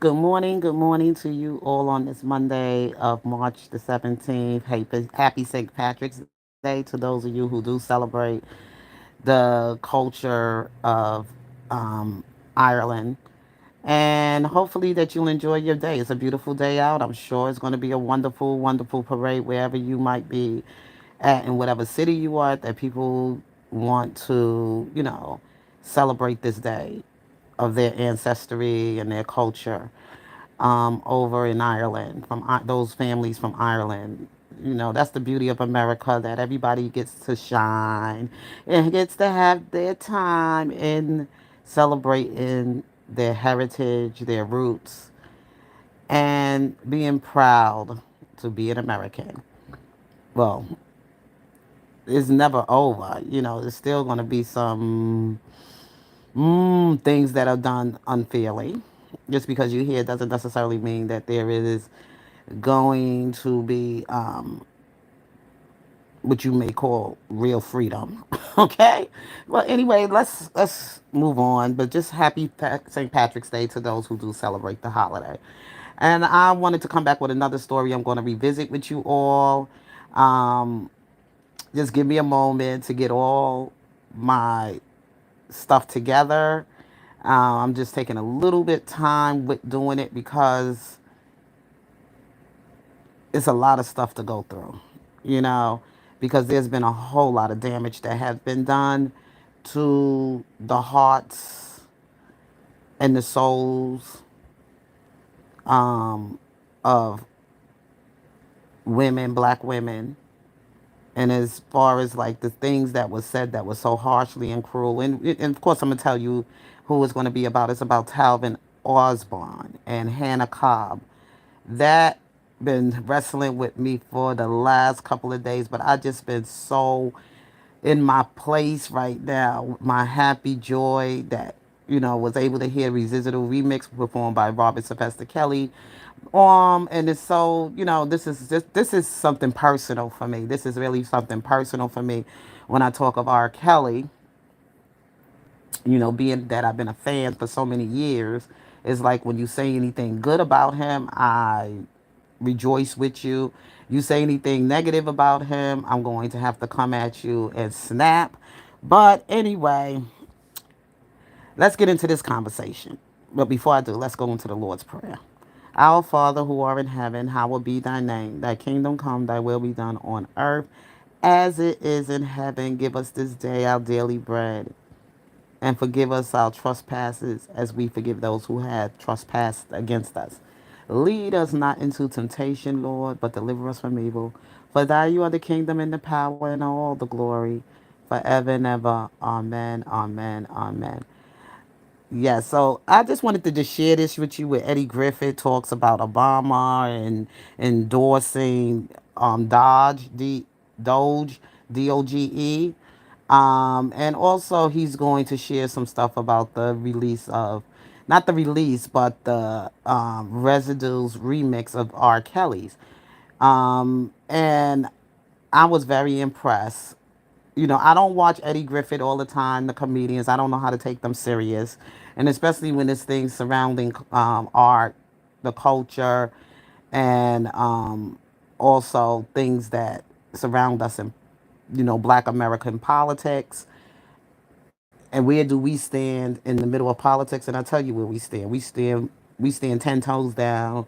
Good morning to you all on this Monday of March the 17th. Happy St. Patrick's Day to those of you who do celebrate the culture of um, Ireland. And hopefully that you'll enjoy your day. It's a beautiful day out. I'm sure it's going to be a wonderful, wonderful parade wherever you might be at in whatever city you are, that people want to, celebrate this day of their ancestry and their culture over in Ireland, from those families from Ireland. That's the beauty of America, that everybody gets to shine and gets to have their time in celebrating their heritage, their roots, and being proud to be an American. Well, it's never over. There's still going to be some things that are done unfairly. Just because you hear doesn't necessarily mean that there is going to be what you may call real freedom. Okay. Well, anyway, let's move on. But just happy St. Patrick's Day to those who do celebrate the holiday. And I wanted to come back with another story I'm going to revisit with you all. Um, just give me a moment to get all my stuff together. I'm just taking a little bit time with doing it because it's a lot of stuff to go through, you know, because there's been a whole lot of damage that has been done to the hearts and the souls um, of women, black women. And as far as like the things that was said that was so harshly and cruel, and of course I'm gonna tell you who it's going to be about. It's about Talvin Osborne and Hannah Cobb. That been wrestling with me for the last couple of days, but I just been so in my place right now. My happy joy that was able to hear Residual remix performed by Robert Sylvester Kelly. And it's so this is something personal for me. This is really something personal for me when I talk of R. Kelly. Being that I've been a fan for so many years, it's like when you say anything good about him, I rejoice with you. You say anything negative about him, I'm going to have to come at you and snap. But anyway, let's get into this conversation. But before I do, let's go into the Lord's Prayer. Our Father who art in heaven, hallowed be thy name. Thy kingdom come, thy will be done on earth as it is in heaven. Give us this day our daily bread, and forgive us our trespasses as we forgive those who have trespassed against us. Lead us not into temptation, Lord, but deliver us from evil. For thy you are the kingdom and the power and all the glory forever and ever. Amen, amen, amen. Yeah, so I just wanted to just share this with you, where Eddie Griffith talks about Obama and endorsing Doge, Doge. And also he's going to share some stuff about the release of, not the release, but the Residuals remix of R. Kelly's. And I was very impressed. I don't watch Eddie Griffith all the time, the comedians. I don't know how to take them serious. And especially when it's things surrounding art, the culture, and also things that surround us in, black American politics. And where do we stand in the middle of politics? And I'll tell you where we stand. We stand 10 toes down,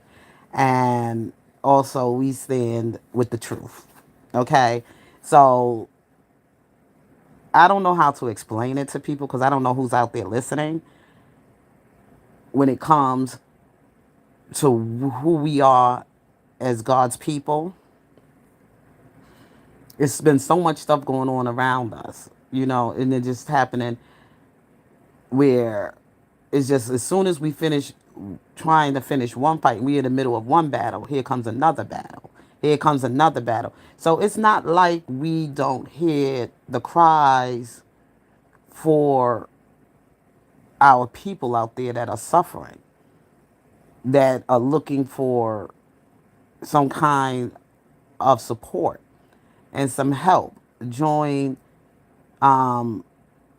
and also we stand with the truth. Okay? So I don't know how to explain it to people because I don't know who's out there listening when it comes to who we are as God's people. It's been so much stuff going on around us, and it just happening where it's just as soon as we finish trying to finish one fight, we're in the middle of one battle. Here comes another battle. Here comes another battle. So it's not like we don't hear the cries for our people out there that are suffering, that are looking for some kind of support and some help. Join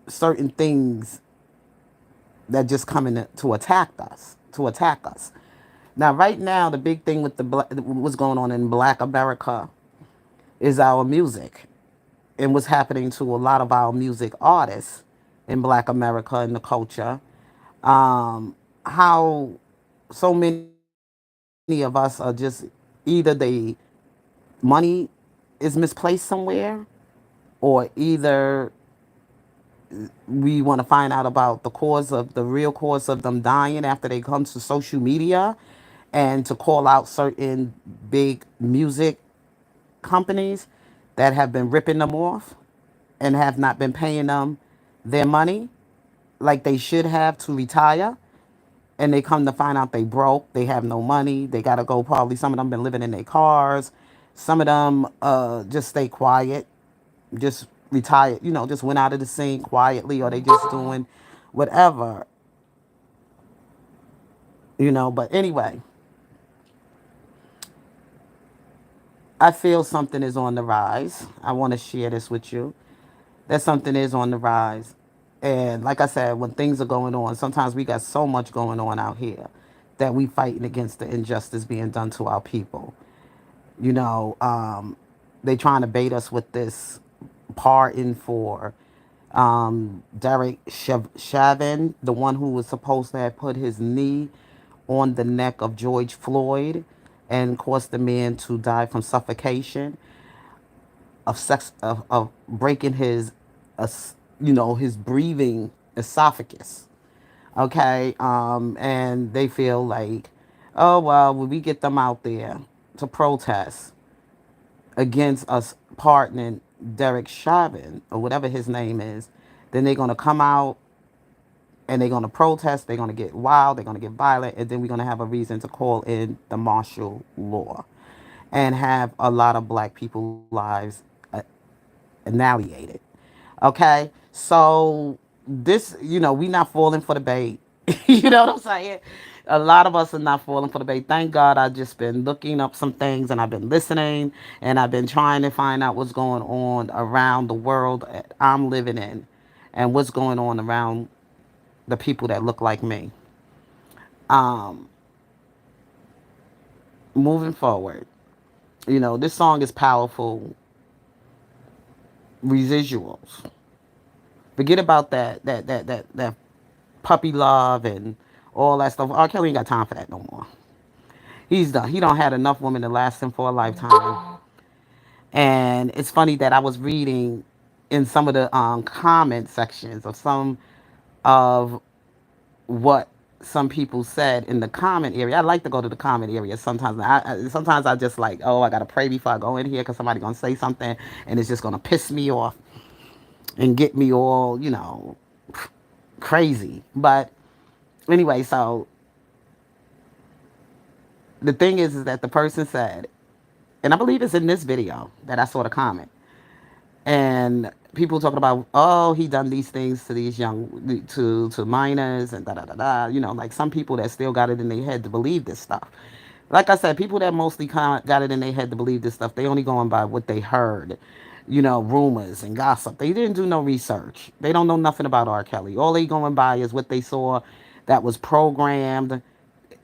certain things that just come in to attack us, Now, right now, the big thing with what's going on in Black America is our music and what's happening to a lot of our music artists in Black America and the culture. How so many of us are just either money is misplaced somewhere, or either we want to find out about the real cause of them dying after they come to social media and to call out certain big music companies that have been ripping them off and have not been paying them their money like they should have to retire. And they come to find out they broke, they have no money, they gotta go. Probably some of them been living in their cars, some of them just stay quiet, just retired, just went out of the scene quietly, or they just doing whatever, But anyway, I feel something is on the rise. I want to share this with you. That something is on the rise. And like I said, when things are going on, sometimes we got so much going on out here that we fighting against the injustice being done to our people. You know, they trying to bait us with this pardon for Derek Chauvin, the one who was supposed to have put his knee on the neck of George Floyd and caused the man to die from suffocation, of breaking his, uh, his breathing esophagus. Okay, and they feel like, oh well, when we get them out there to protest against us pardoning Derek Chauvin or whatever his name is, then they're gonna come out and they're gonna protest. They're gonna get wild. They're gonna get violent, and then we're gonna have a reason to call in the martial law and have a lot of black people's lives annihilated. Okay, so this, we not falling for the bait. You know what I'm saying? A lot of us are not falling for the bait. Thank God I just been looking up some things and I've been listening and I've been trying to find out what's going on around the world that I'm living in and what's going on around the people that look like me. Um, Moving forward, this song is powerful residuals. Forget about that puppy love and all that stuff. R. Kelly ain't got time for that no more. He's done. He don't had enough women to last him for a lifetime. And it's funny that I was reading in some of the comment sections of some of what some people said in the comment area. I like to go to the comment area sometimes. Sometimes I just like, oh, I gotta pray before I go in here because somebody gonna say something and it's just gonna piss me off and get me all, crazy. But anyway, so the thing is that the person said, and I believe it's in this video that I saw the comment, and people talking about, oh, he done these things to these to minors and da da da da. Like some people that still got it in their head to believe this stuff. Like I said, people that mostly got it in their head to believe this stuff, they only going by what they heard, rumors and gossip. They didn't do no research. They don't know nothing about R. Kelly. All they going by is what they saw that was programmed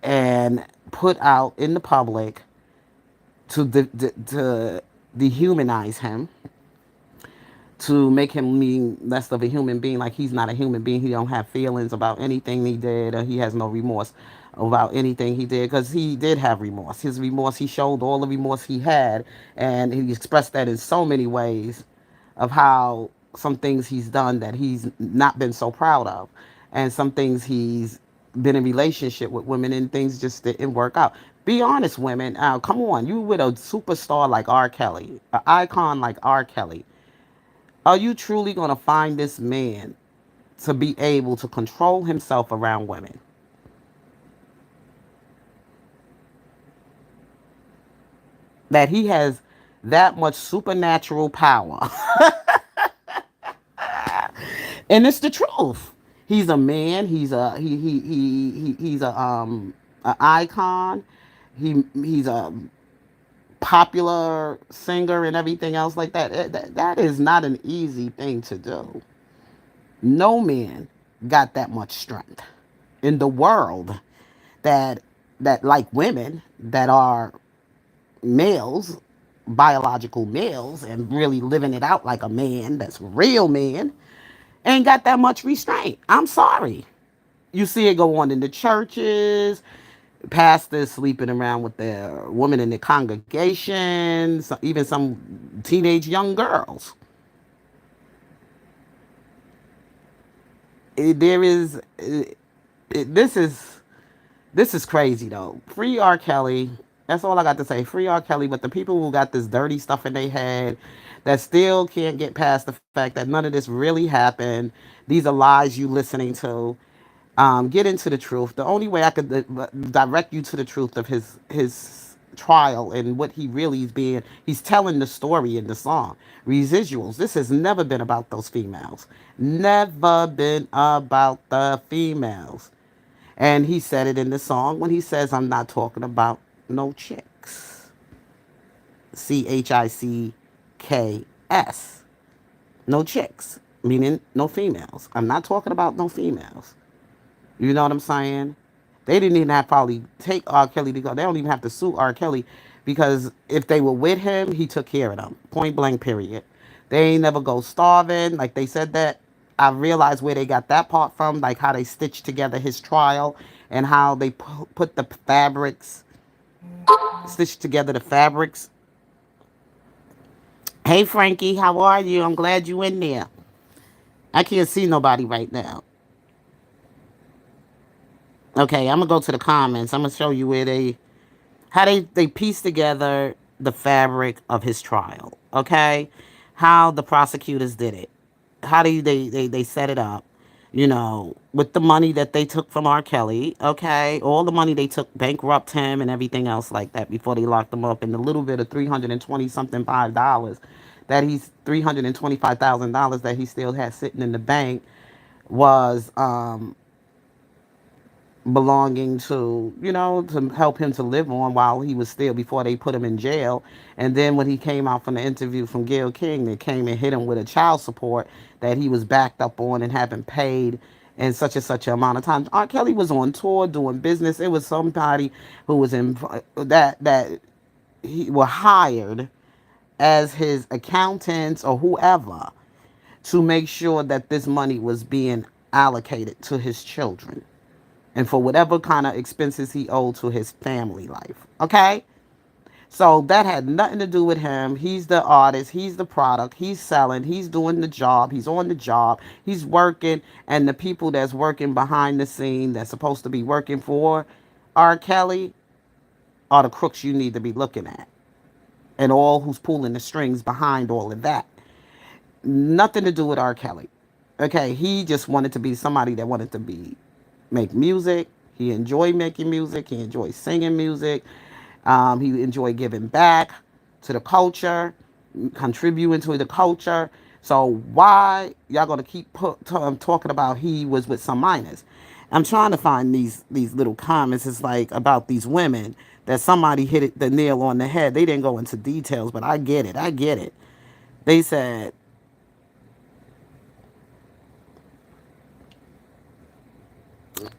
and put out in the public to dehumanize him, to make him mean less of a human being, like he's not a human being. He don't have feelings about anything he did, or he has no remorse about anything he did, because he did have remorse. His remorse, he showed all the remorse he had, and he expressed that in so many ways of how some things he's done that he's not been so proud of, and some things he's been in relationship with women and things just didn't work out. Be honest, women. Come on, you with a superstar like R. Kelly, an icon like R. Kelly. Are you truly going to find this man to be able to control himself around women? That he has that much supernatural power. And it's the truth. He's a man. He's a icon. He's a popular singer and everything else like that. That is not an easy thing to do. No man got that much strength in the world that like women that are males, biological males, and really living it out like a man that's a real man, ain't got that much restraint. I'm sorry. You see it go on in the churches, pastors sleeping around with their women in the congregations, even some teenage young girls. There is, this is crazy though. Free R. Kelly. That's all I got to say. Free R. Kelly. But the people who got this dirty stuff in their head that still can't get past the fact that none of this really happened. These are lies you listening to. Get into the truth. The only way I could direct you to the truth of his trial and what he really is being. He's telling the story in the song. Residuals. This has never been about those females. Never been about the females. And he said it in the song when he says, I'm not talking about no chicks. CHICKS. No chicks, meaning no females. I'm not talking about no females. You know what I'm saying? They didn't even have to probably take R. Kelly to go. They don't even have to sue R. Kelly because if they were with him, he took care of them. Point blank, period. They ain't never go starving. Like they said that. I realized where they got that part from, like how they stitched together his trial and how they put the fabrics, stitched together the fabrics. Hey, Frankie, how are you? I'm glad you in there. I can't see nobody right now. Okay, I'm gonna go to the comments. I'm gonna show you where how they piece together the fabric of his trial. Okay, how the prosecutors did it, how they set it up, with the money that they took from R. Kelly. Okay, all the money they took, bankrupt him and everything else like that before they locked him up, and the little bit of 320 something $5 that he's $325,000 that he still had sitting in the bank was belonging to, to help him to live on while he was still, before they put him in jail. And then when he came out from the interview from Gayle King, they came and hit him with a child support that he was backed up on and haven't paid in such and such an amount of time. R. Kelly was on tour doing business. It was somebody who was in that he were hired as his accountants or whoever to make sure that this money was being allocated to his children and for whatever kind of expenses he owed to his family life. Okay? So that had nothing to do with him. He's the artist, he's the product, he's selling, he's doing the job, he's on the job, he's working, and the people that's working behind the scene that's supposed to be working for R. Kelly are the crooks you need to be looking at. And all who's pulling the strings behind all of that. Nothing to do with R. Kelly. Okay, he just wanted to be somebody that wanted to make music. He enjoyed making music. He enjoyed singing music. He enjoyed giving back to the culture, contributing to the culture. So why y'all gonna keep talking about he was with some minors? I'm trying to find these little comments. It's like about these women that somebody hit the nail on the head. They didn't go into details, but I get it. I get it. They said,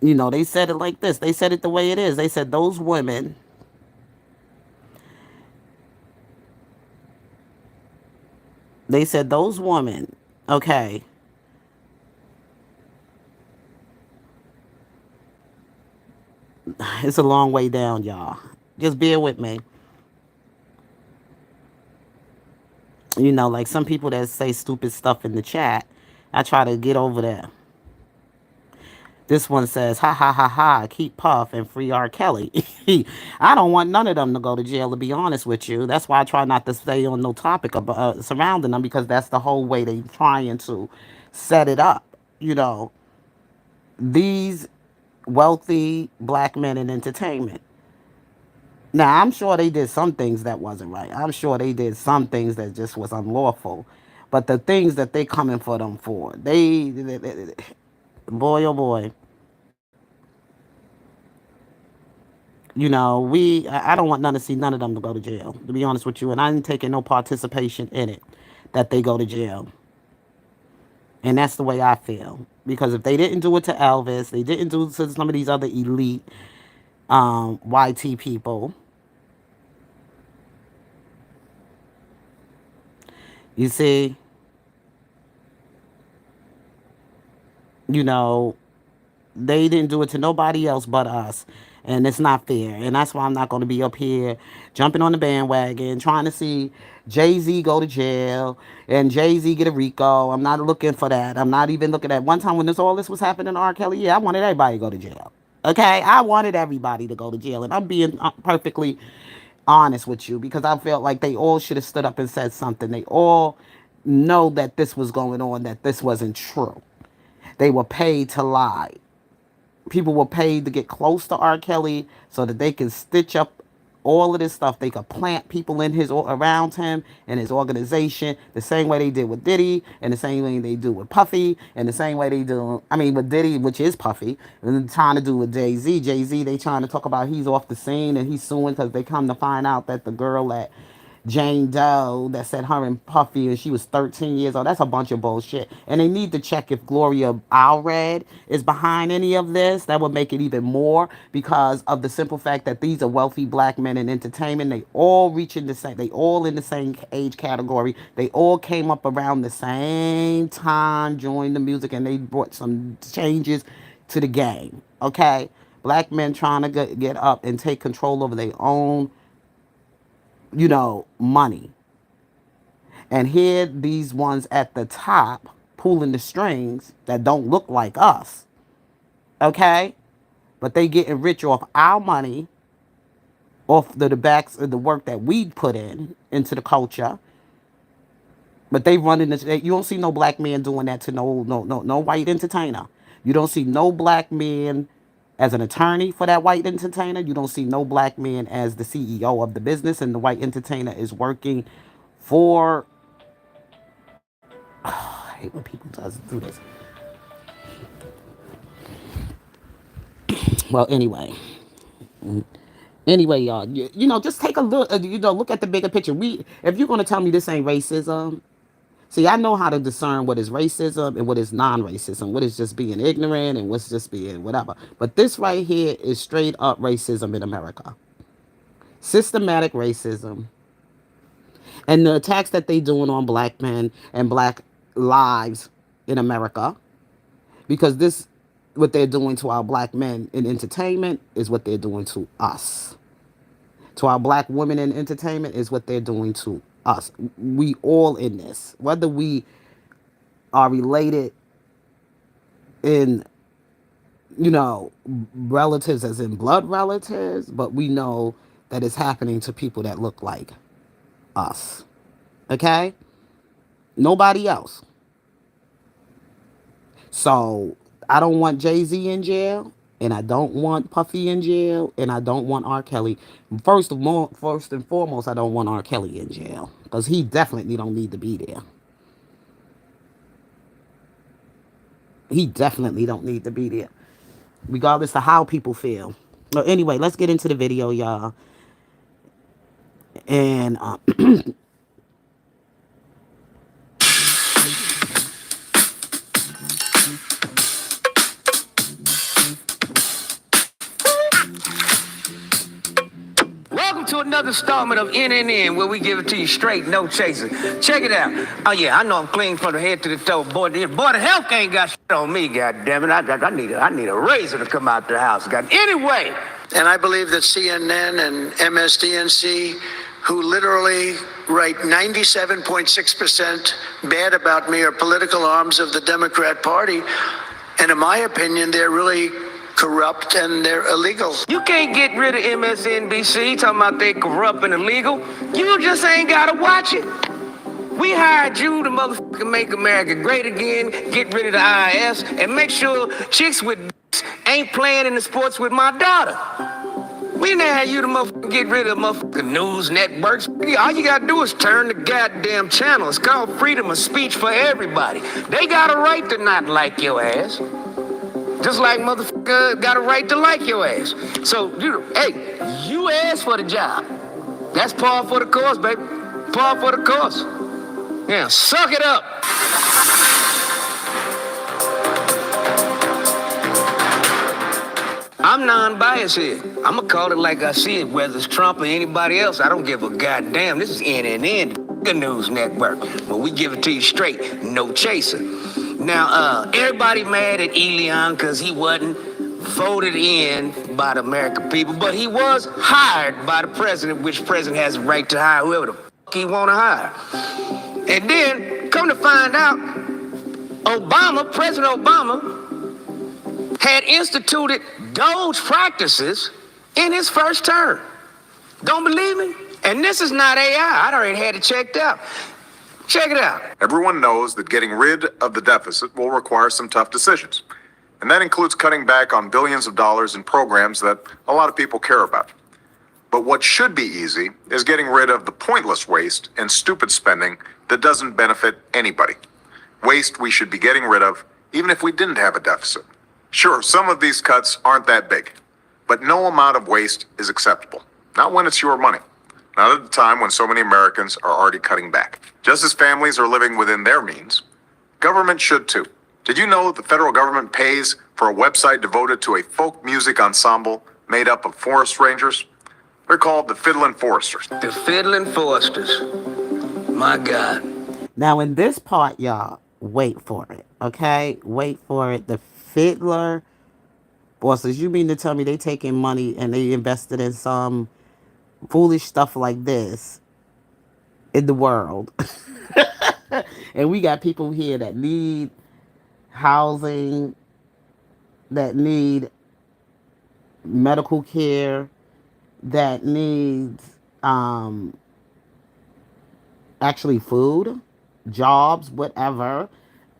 they said it like this. They said it the way it is. They said those women, okay, it's a long way down, y'all. Just bear with me. Like some people that say stupid stuff in the chat, I try to get over there. This one says, ha ha ha ha, keep Puff and free R. Kelly. I don't want none of them to go to jail, to be honest with you. That's why I try not to stay on no topic about, surrounding them, because that's the whole way they trying to set it up. These wealthy black men in entertainment. Now, I'm sure they did some things that wasn't right. I'm sure they did some things that just was unlawful. But the things that they coming for them for, boy, oh boy. I don't want none to see none of them to go to jail, to be honest with you. And I ain't taking no participation in it that they go to jail. And that's the way I feel. Because if they didn't do it to Elvis, they didn't do it to some of these other elite YT people. You see, you know, they didn't do it to nobody else but us. And it's not fair. And that's why I'm not going to be up here jumping on the bandwagon, trying to see Jay Z go to jail and Jay Z get a RICO. I'm not looking for that. I'm not even looking at one time when all this was happening to R. Kelly. Yeah, I wanted everybody to go to jail. Okay, I wanted everybody to go to jail. And I'm being perfectly honest with you because I felt like they all should have stood up and said something. They all know that this was going on, that this wasn't true. They were paid to lie. People were paid to get close to R. Kelly so that they can stitch up all of this stuff. They could plant people in his around him and his organization the same way they did with Diddy, and the same way they do with Puffy, and the same way they do. I mean, with Diddy, which is Puffy, and trying to do with Jay Z. Jay Z, they trying to talk about he's off the scene and he's suing because they come to find out that the girl that Jane Doe that said her and Puffy and she was 13 years old. That's a bunch of bullshit. And they need to check if Gloria Allred is behind any of this. That would make it even more because of the simple fact that these are wealthy black men in entertainment. They all reach in the same, they all in the same age category. They all came up around the same time, joined the music, and they brought some changes to the game. Okay? Black men trying to get up and take control over their own money. And here these ones at the top pulling the strings that don't look like us. Okay? But they getting rich off our money, off the backs of the work that we put into the culture. But they running this. You don't see no black man doing that to no white entertainer. You don't see no black man as an attorney for that white entertainer. You don't see no black man as the CEO of the business, and the white entertainer is working for. I hate when people does do this. Well, anyway, y'all, just take a look. Look at the bigger picture. If you're gonna tell me this ain't racism, see, I know how to discern what is racism and what is non-racism, what is just being ignorant and what's just being whatever. But this right here is straight up racism in America. Systematic racism. And the attacks that they doing on black men and black lives in America. Because this, what they're doing to our black men in entertainment is what they're doing to us. To our black women in entertainment is what they're doing to us. We all in this. Whether we are related in, relatives as in blood relatives, but we know that it's happening to people that look like us. Okay? Nobody else. So I don't want Jay-Z in jail, and I don't want Puffy in jail, and I don't want R. Kelly. First and foremost, I don't want R. Kelly in jail because he definitely don't need to be there. He definitely don't need to be there, regardless of how people feel. Well, anyway, let's get into the video, y'all. And welcome to another installment of NNN, where we give it to you straight, no chaser. Check it out. Oh yeah, I know I'm clean from the head to the toe, boy. The health ain't got shit on me, goddammit. I need a razor to come out the house, god. Anyway. And I believe that CNN and MSDNC, who literally write 97.6% bad about me, are political arms of the Democrat Party. And in my opinion, they're really corrupt and they're illegal. You can't get rid of MSNBC talking about they corrupt and illegal. You just ain't gotta watch it. We hired you to motherfucking make America great again, get rid of the IS, and make sure chicks with ain't playing in the sports with my daughter. We didn't have you to motherfucking get rid of motherfucking news networks. All you gotta do is turn the goddamn channel. It's called freedom of speech for everybody. They got a right to not like your ass. Just like motherfucker got a right to like your ass. So, hey, you asked for the job. That's par for the course, baby. Par for the course. Yeah, suck it up. I'm non-biased here. I'm gonna call it like I see it, whether it's Trump or anybody else. I don't give a goddamn. This is NNN, the news network. But we give it to you straight, no chaser. Now, everybody mad at Elian because he wasn't voted in by the American people, but he was hired by the president, which president has the right to hire whoever the fuck he want to hire. And then, come to find out, President Obama, had instituted Doge practices in his first term. Don't believe me? And this is not AI. I already had it checked out. Check it out. Everyone knows that getting rid of the deficit will require some tough decisions. And that includes cutting back on billions of dollars in programs that a lot of people care about. But what should be easy is getting rid of the pointless waste and stupid spending that doesn't benefit anybody. Waste we should be getting rid of even if we didn't have a deficit. Sure, some of these cuts aren't that big, but no amount of waste is acceptable. Not when it's your money. Not at a time when so many Americans are already cutting back. Just as families are living within their means, government should too. Did you know the federal government pays for a website devoted to a folk music ensemble made up of forest rangers? They're called the Fiddlin' Foresters. The Fiddlin' Foresters. My God. Now, in this part, y'all, wait for it, okay? Wait for it. The Fiddler Foresters. You mean to tell me they taking money and they invested in some foolish stuff like this in the world? And we got people here that need housing, that need medical care, that needs actually food, jobs, whatever,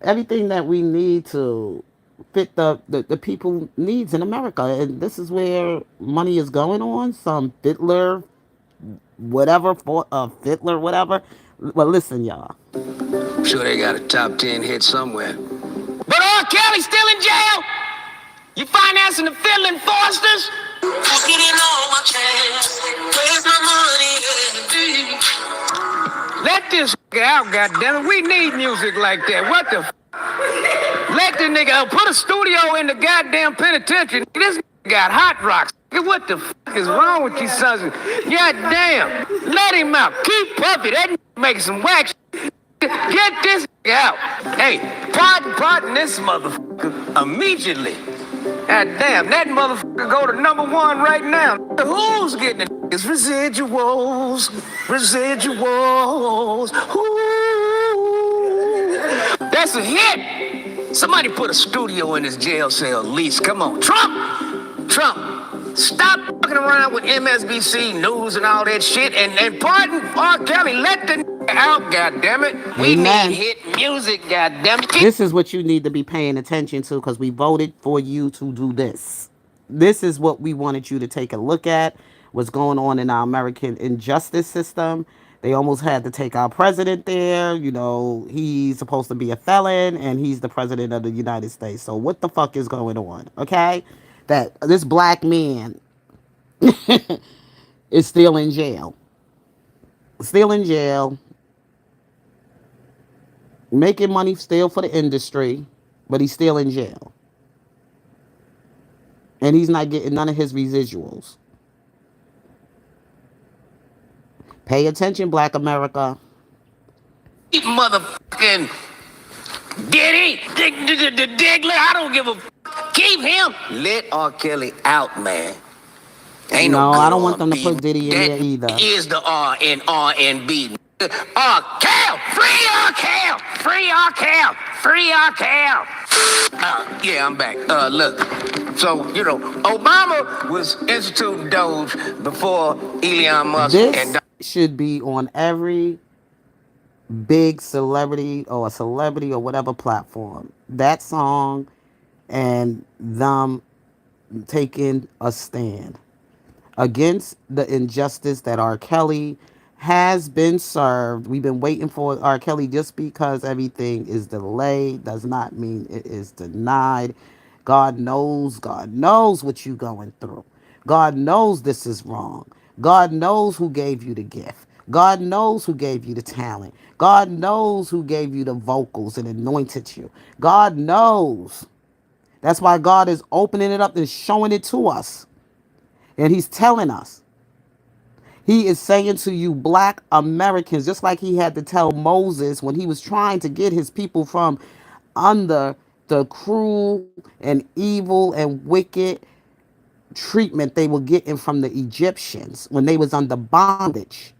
everything that we need to fit the people needs in America. And this is where money is going on. Some fiddler, whatever, for fiddler, whatever. Well, listen, y'all. I'm sure they got a top 10 hit somewhere. But R. Kelly's still in jail? You financing the Fiddlin' Foresters? Let this out, goddammit. We need music like that. What the Let the nigga put a studio in the goddamn penitentiary. This got hot rocks. What the is wrong with you sons? Goddamn. Let him out. Keep Puffy. That making some whack. Get this out. Hey, pardon this motherfucker immediately. God damn, that motherfucker go to number one right now. Who's getting it? It's residuals. Ooh. That's a hit. Somebody put a studio in his jail cell at least. Come on. Trump, stop fucking around with MSNBC news and all that shit. And pardon R. Kelly, let the out, goddammit. We Amen. need hit music, goddammit. This is what you need to be paying attention to because we voted for you to do this. This is what we wanted you to take a look at. What's going on in our American injustice system. They almost had to take our president there. You know, he's supposed to be a felon and he's the president of the United States. So what the fuck is going on? Okay? That this black man is still in jail. Still in jail. Making money still for the industry, but he's still in jail. And he's not getting none of his residuals. Pay attention, Black America. Motherfucking Diddy, Diggler, I don't give a keep him. Let R. Kelly out, man. Ain't No, no I good don't want them to R&B. put Diddy in there either. That is the R in R&B. R. Kel, free R. Kel, free R. Kel, free R. Kel. Yeah, I'm back. Look, so, you know, Obama was instituting Doge before Elon Musk This and should be on every big celebrity or a celebrity or whatever platform. That song and them taking a stand against the injustice that R. Kelly has been served. We've been waiting for R. Kelly. Just because everything is delayed does not mean it is denied. God knows what you're going through. God knows this is wrong. God knows who gave you the gift. God knows who gave you the talent. God knows who gave you the vocals and anointed you. God knows That's why God is opening it up and showing it to us. And he's telling us. He is saying to you, black Americans, just like he had to tell Moses when he was trying to get his people from under the cruel and evil and wicked treatment they were getting from the Egyptians when they was under bondage.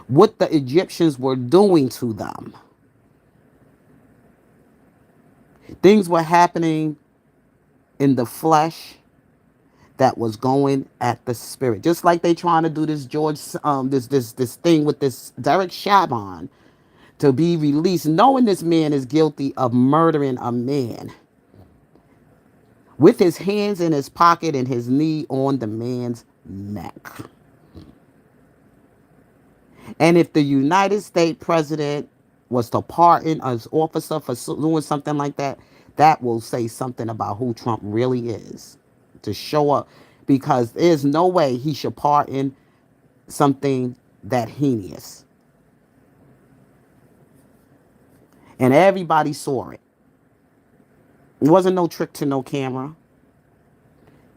What the Egyptians were doing to them. Things were happening in the flesh that was going at the spirit. Just like they trying to do this this thing with this Derek Chauvin to be released, knowing this man is guilty of murdering a man with his hands in his pocket and his knee on the man's neck. And if the United States president was to pardon an officer for doing something like that, that will say something about who Trump really is. To show up, because there's no way he should pardon something that heinous. And everybody saw it. It wasn't no trick to no camera.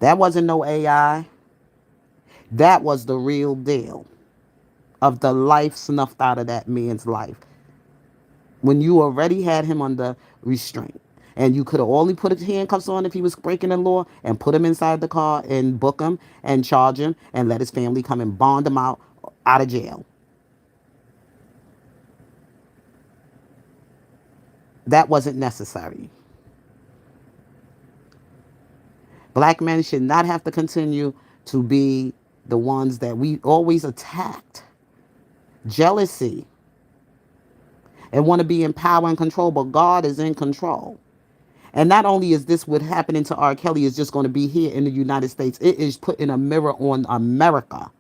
That wasn't no AI. That was the real deal of the life snuffed out of that man's life. When you already had him under restraint. And you could have only put his handcuffs on if he was breaking the law and put him inside the car and book him and charge him and let his family come and bond him out of jail. That wasn't necessary. Black men should not have to continue to be the ones that we always attacked. Jealousy. And want to be in power and control, but God is in control. And not only is this what happening to R. Kelly is just going to be here in the United States, it is putting a mirror on America.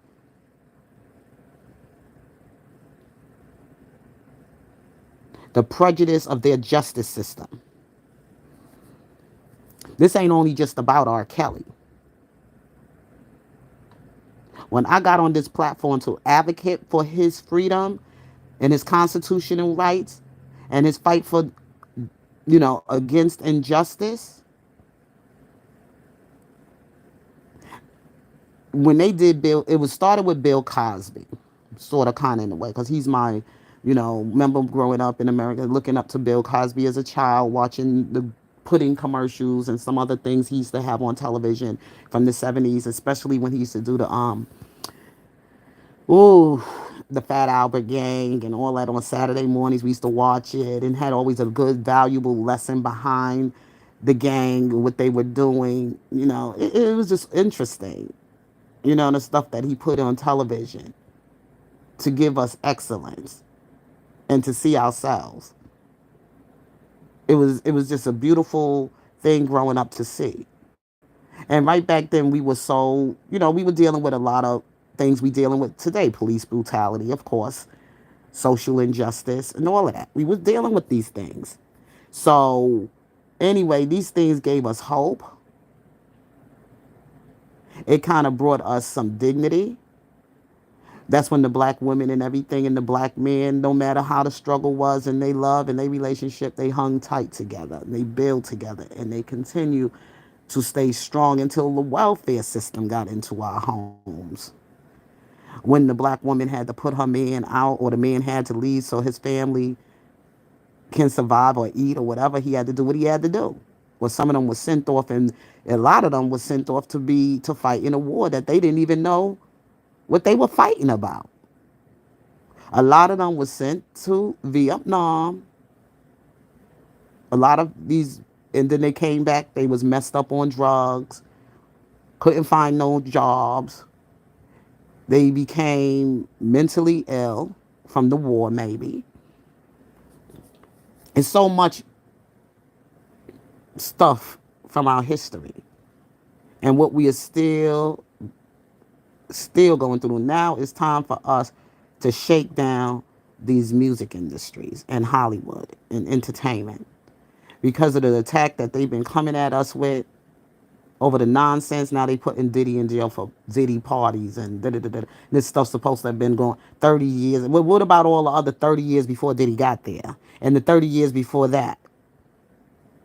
The prejudice of their justice system. This ain't only just about R. Kelly. When I got on this platform to advocate for his freedom and his constitutional rights and his fight for, against injustice, when they did Bill, it was started with Bill Cosby, sort of kind of in a way, because he's my, remember growing up in America, looking up to Bill Cosby as a child, watching the pudding commercials and some other things he used to have on television from the 70s, especially when he used to do the Fat Albert Gang and all that on Saturday mornings. We used to watch it and had always a good, valuable lesson behind the gang, what they were doing. It was just interesting, the stuff that he put on television to give us excellence and to see ourselves. It was just a beautiful thing growing up to see. And right back then we were so, we were dealing with a lot of things we dealing with today. Police brutality, of course, social injustice, and all of that. We were dealing with these things. So anyway, these things gave us hope. It kind of brought us some dignity. That's when the black women and everything and the black men, no matter how the struggle was and they love and they relationship, they hung tight together. And they build together and they continue to stay strong until the welfare system got into our homes. When the black woman had to put her man out or the man had to leave so his family can survive or eat or whatever, he had to do what he had to do. Well, some of them were sent off, and a lot of them were sent off to fight in a war that they didn't even know what they were fighting about. A lot of them were sent to Vietnam. A lot of these, and then they came back, they was messed up on drugs, couldn't find no jobs. They became mentally ill from the war, maybe. And so much stuff from our history. And what we are still going through. Now it's time for us to shake down these music industries and Hollywood and entertainment. Because of the attack that they've been coming at us with over the nonsense. Now they putting Diddy in jail for Diddy parties and this stuff's supposed to have been going 30 years. Well, what about all the other 30 years before Diddy got there? And the 30 years before that?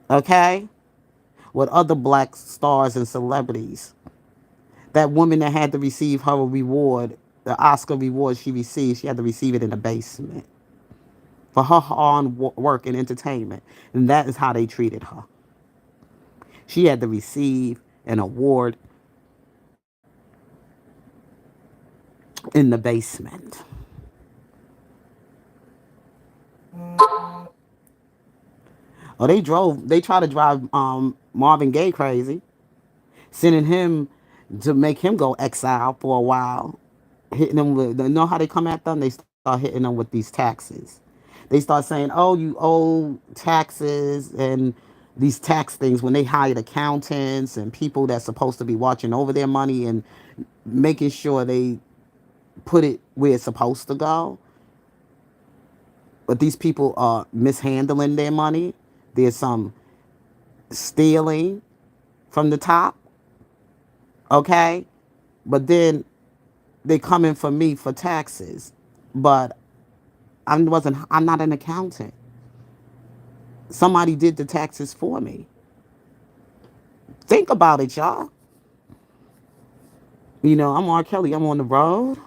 Okay? With other black stars and celebrities. That woman that had to receive her reward, the Oscar reward she received, she had to receive it in the basement for her hard work and entertainment. And that is how they treated her. She had to receive an award in the basement. Oh, they tried to drive Marvin Gaye crazy, sending him to make him go exile for a while, hitting them with, you know how they come at them? They start hitting them with these taxes. They start saying, oh, you owe taxes and these tax things when they hired accountants and people that's supposed to be watching over their money and making sure they put it where it's supposed to go. But these people are mishandling their money. There's some stealing from the top, okay? But then they come in for me for taxes. But I'm not an accountant. Somebody did the taxes for me. Think about it, y'all. You know, I'm R. Kelly. I'm on the road.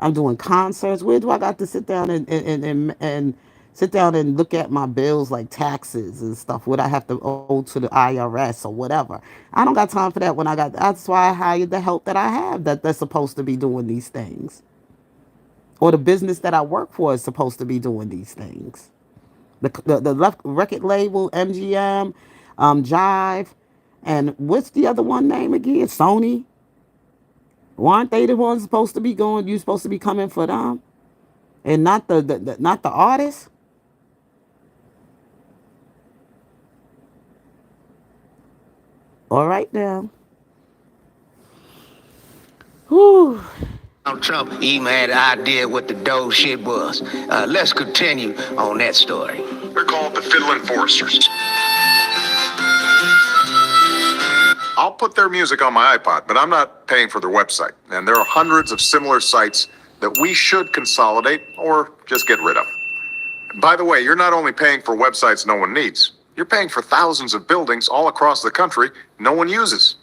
I'm doing concerts. Where do I got to sit down and sit down and look at my bills like taxes and stuff? What I have to owe to the IRS or whatever. I don't got time for that when I got. That's why I hired the help that I have that's supposed to be doing these things. Or the business that I work for is supposed to be doing these things. The left record label, MGM, Jive, and what's the other one name again? Sony. Weren't they the ones supposed to be going? You supposed to be coming for them, and not not the artist. All right now. Whew. Trump even had an idea what the Doe shit was. Let's continue on that story. They're called the Fiddle Enforcers. I'll put their music on my iPod, but I'm not paying for their website. And there are hundreds of similar sites that we should consolidate or just get rid of. By the way, you're not only paying for websites no one needs, you're paying for thousands of buildings all across the country no one uses.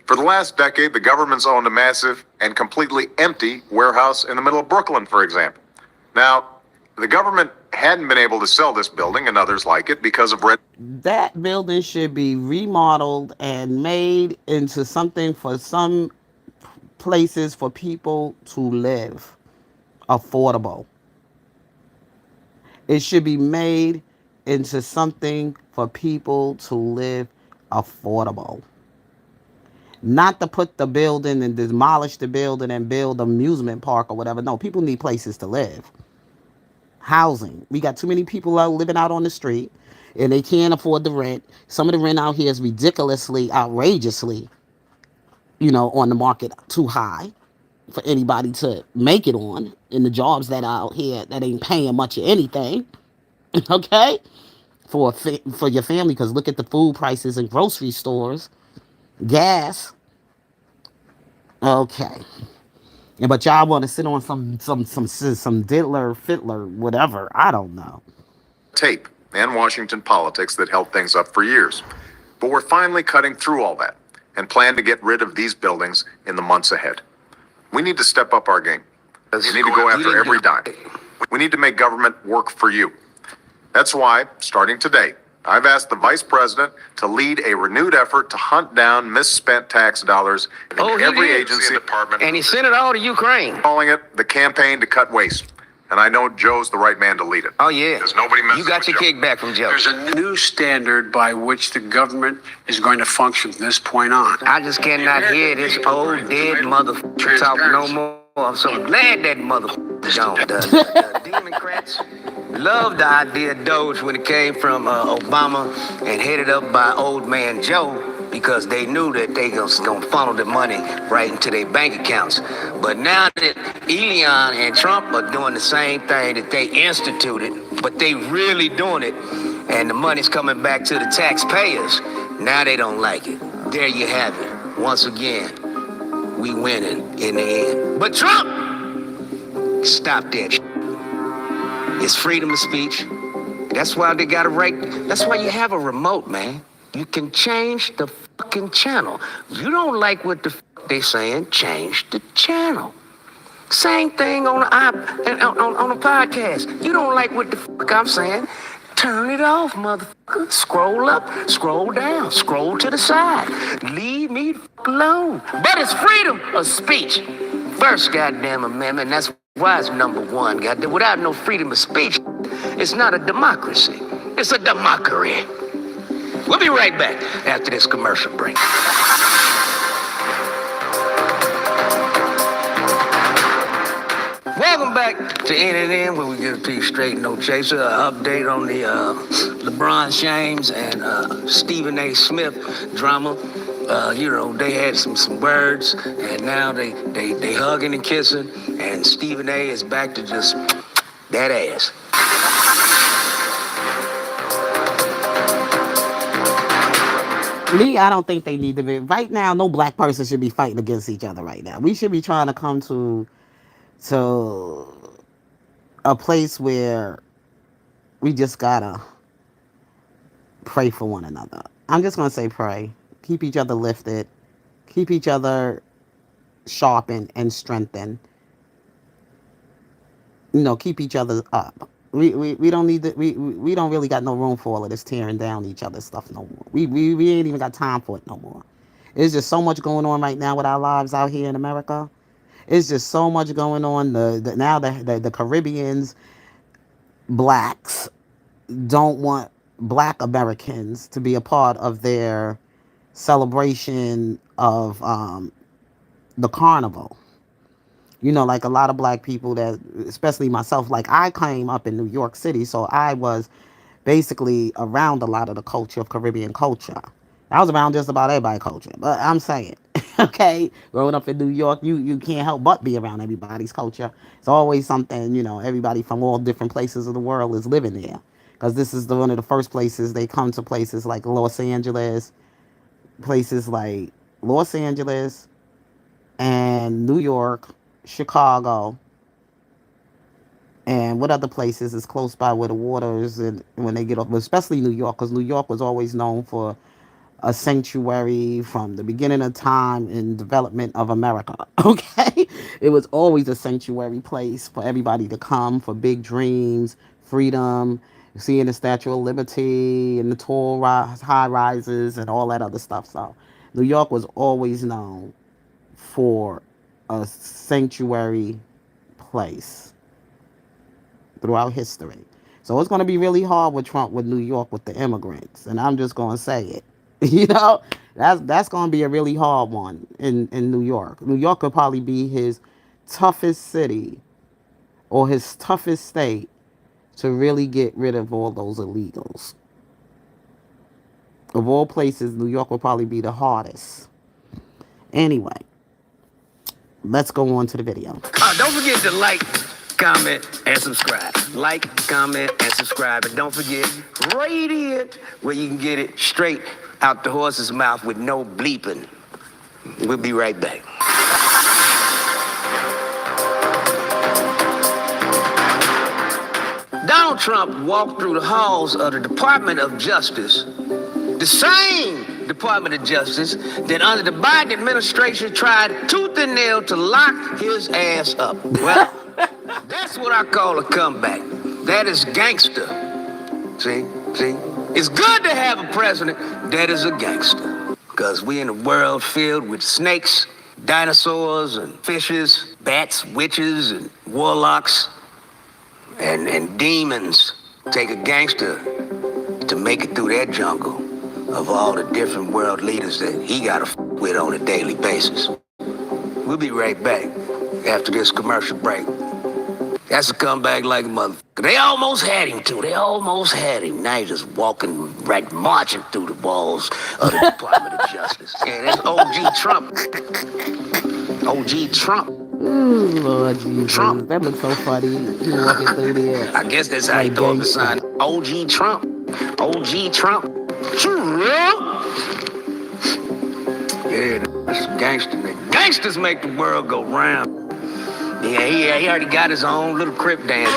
For the last decade, the government's owned a massive and completely empty warehouse in the middle of Brooklyn, for example. Now, the government hadn't been able to sell this building and others like it because of red. That building should be remodeled and made into something for some places for people to live, affordable. It should be made into something for people to live affordable. Not to put the building and demolish the building and build an amusement park or whatever. No, people need places to live. Housing. We got too many people out living out on the street and they can't afford the rent. Some of the rent out here is ridiculously, outrageously, on the market too high for anybody to make it on in the jobs that are out here that ain't paying much of anything. Okay? For your family, because look at the food prices in grocery stores, gas. Okay. But y'all want to sit on some diddler, fiddler, whatever. I don't know. Tape and Washington politics that held things up for years. But we're finally cutting through all that and plan to get rid of these buildings in the months ahead. We need to step up our game. We need to go after every dime. We need to make government work for you. That's why, starting today, I've asked the vice president to lead a renewed effort to hunt down misspent tax dollars in every agency and department. And he sent it all to Ukraine. Calling it the Campaign to Cut Waste. And I know Joe's the right man to lead it. Oh, yeah. Because nobody messes You got with your Joe. kickback from Joe. There's a new standard by which the government is going to function from this point on. I just cannot hear this old dead motherfucker talk no more. I'm so glad that motherfucker gone. The Democrats loved the idea of Doge when it came from Obama and headed up by old man Joe, because they knew that they was going to funnel the money right into their bank accounts. But now that Elon and Trump are doing the same thing that they instituted, but they really doing it, and the money's coming back to the taxpayers, now they don't like it. There you have it. Once again, we winning in the end. But Trump, stop that. It's freedom of speech. That's why they got it right. That's why you have a remote, man. You can change the fucking channel. You don't like what the fuck they saying, change the channel. Same thing on on a podcast. You don't like what the fuck I'm saying, turn it off, motherfucker. Scroll up, scroll down, scroll to the side. Leave me the fuck alone. But it's freedom of speech. First goddamn amendment, that's why it's number one. Goddamn, without no freedom of speech, it's not a democracy. It's a democracy. We'll be right back after this commercial break. Welcome back to NNN, where we get it to you straight, no chaser. Update on the LeBron James and Stephen A. Smith drama. They had some words, and now they hugging and kissing, and Stephen A. is back to just that ass. Me, I don't think they need to be. Right now, no black person should be fighting against each other right now. We should be trying to come to a place where we just gotta pray for one another. I'm just gonna say pray. Keep each other lifted. Keep each other sharpened and strengthened. Keep each other up. We don't need to, we don't really got no room for all of this tearing down each other's stuff no more. We ain't even got time for it no more. There's just so much going on right now with our lives out here in America. It's just so much going on. The Caribbeans, blacks don't want black Americans to be a part of their celebration of the carnival. Like a lot of black people that, especially myself, like I came up in New York City, so I was basically around a lot of the culture of Caribbean culture. I was around just about everybody's culture, but I'm saying, okay, growing up in New York, you can't help but be around everybody's culture. It's always something, everybody from all different places of the world is living there. Because this is one of the first places they come to, places like Los Angeles, and New York, Chicago, and what other places is close by where the waters, and when they get off, especially New York, because New York was always known for a sanctuary from the beginning of time in development of America. Okay, it was always a sanctuary place for everybody to come for big dreams, freedom, seeing the Statue of Liberty and the tall high rises and all that other stuff. So New York was always known for a sanctuary place throughout history. So it's going to be really hard with Trump with New York with the immigrants, and I'm just going to say it. That's going to be a really hard one in New York. New York could probably be his toughest city or his toughest state to really get rid of all those illegals. Of all places, New York will probably be the hardest. Anyway, let's go on to the video. Don't forget to like, comment, and subscribe. Like, comment, and subscribe. And don't forget, Radiant, where you can get it straight out the horse's mouth with no bleeping. We'll be right back. Donald Trump walked through the halls of the Department of Justice, the same Department of Justice that under the Biden administration tried tooth and nail to lock his ass up. Well, that's what I call a comeback. That is gangster. See? It's good to have a president that is a gangster. Because we in a world filled with snakes, dinosaurs, and fishes, bats, witches, and warlocks, and demons. Take a gangster to make it through that jungle of all the different world leaders that he got to f with on a daily basis. We'll be right back after this commercial break. That's a comeback like a motherfucker. They almost had him, too. They almost had him. Now he's just walking, right, marching through the walls of the Department of Justice. And that's OG Trump. OG Trump. Ooh, Lord Jesus. Trump. That looks so funny. He walking through there. I guess that's how he throw up the sign. OG Trump. OG Trump. Yeah, that's gangster. Gangsters make the world go round. Yeah, he already got his own little crip dance.